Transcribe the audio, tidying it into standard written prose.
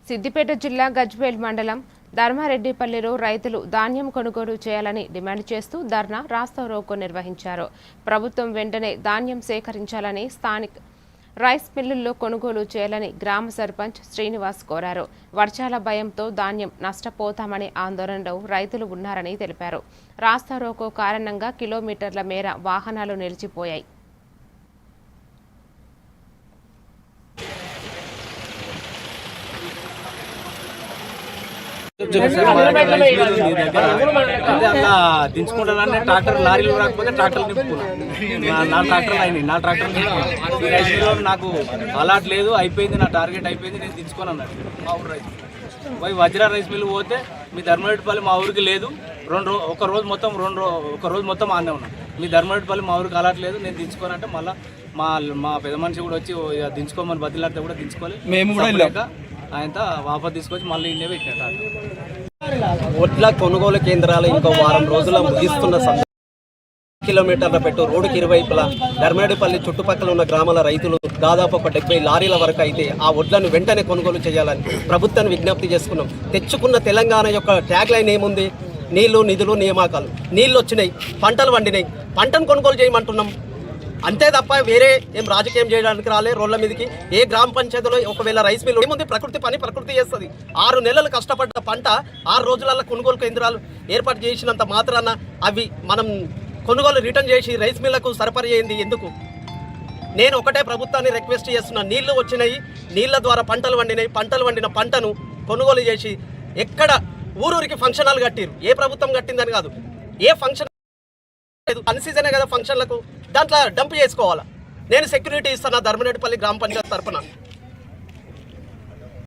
సిద్దిపేట జిల్లా గజ్వేల్ మండలం ధర్మారెడ్డిపల్లిలో రైతులు ధాన్యం కొనుగోలు చేయాలని డిమాండ్ చేస్తూ ధర్నా రాస్తారోకో నిర్వహించారు. ప్రభుత్వం వెంటనే ధాన్యం సేకరించాలని, స్థానిక రైస్ మిల్లుల్లో కొనుగోలు చేయాలని గ్రామ సర్పంచ్ శ్రీనివాస్ కోరారు. వర్షాల భయంతో ధాన్యం నష్టపోతామనే ఆందోళనలో రైతులు ఉన్నారని తెలిపారు. రాస్తారోకో కారణంగా కిలోమీటర్ల మేర వాహనాలు నిలిచిపోయాయి. దించుకుంటానని ట్రాక్టర్ లారీలు రాకపోతే ట్రాక్టర్ నింపుకున్నాను. నా ట్రాక్టర్లు అయినాయి, నా ట్రాక్టర్ నింపుకున్నాను. ఈ రైతులో నాకు అలాట్ లేదు, అయిపోయింది, నా టార్గెట్ అయిపోయింది, నేను దించుకొని అన్నాడు మా ఊరు రైతు. పోయి వజ్రా రైస్ మిల్లు పోతే మీ ధర్మరెడ్డిపల్లి మా ఊరికి లేదు, ఒక రోజు మొత్తం ఆనే ఉన్నాం. మీ ధర్మరెడ్డిపల్లి మా ఊరికి అలాట్ లేదు, నేను దించుకోనంటే మళ్ళీ మా పెద్ద మనిషి కూడా వచ్చి దించుకోమని బదిలాడితే కూడా దించుకోవాలి. మేము కూడా ఆయనతో వాపస్ తీసుకొచ్చి మళ్ళీ ఇన్నే పెట్టినట్టు. ఒడ్ల కొనుగోలు కేంద్రాలు ఇంకో వారం రోజుల ముగిస్తున్న కిలోమీటర్ల పెట్టు రోడ్డుకి ఇరువైపులా ధర్మరెడ్డిపల్లి చుట్టుపక్కల ఉన్న గ్రామాల రైతులు దాదాపు ఒక 70 లారీల వరకు అయితే ఆ వడ్లను వెంటనే కొనుగోలు చేయాలని ప్రభుత్వాన్ని విజ్ఞప్తి చేసుకున్నాం. తెచ్చుకున్న తెలంగాణ యొక్క ట్యాగ్ లైన్ ఏముంది? నీళ్లు, నిధులు, నియామకాలు. నీళ్ళు వచ్చినాయి, పంటలు వండినాయి, పంటను కొనుగోలు చేయమంటున్నాం. అంతే తప్ప వేరే ఏం రాజకీయం చేయడానికి రాలే. రోడ్ల మీదకి ఏ గ్రామ పంచాయతీలో ఒకవేళ రైస్ మిల్ ఏముంది? ప్రకృతి పని ప్రకృతి చేస్తుంది. 6 నెలలు కష్టపడ్డ పంట 6 రోజులలో కొనుగోలు కేంద్రాలు ఏర్పాటు చేసినంత మాత్రాన అవి మనం కొనుగోలు రిటర్న్ చేసి రైస్ మిల్లకు సరఫరా చేయింది ఎందుకు? నేను ఒకటే ప్రభుత్వాన్ని రిక్వెస్ట్ చేస్తున్నా. నీళ్లు వచ్చినాయి, నీళ్ల ద్వారా పంటలు వండినాయి, పంటలు వండిన పంటను కొనుగోలు చేసి ఎక్కడ ఊరూరికి ఫంక్షన్ హాల్ కట్టిరు. ఏ ప్రభుత్వం కట్టిందని కాదు, ఏ ఫంక్షన్ అన్సీజనే కదా ఫంక్షన్లకు, దాంట్లో డంప్ చేసుకోవాలా. నేను సెక్యూరిటీ ఇస్తాను ధర్మరెడ్డిపల్లి గ్రామ పంచాయతీ తరఫున.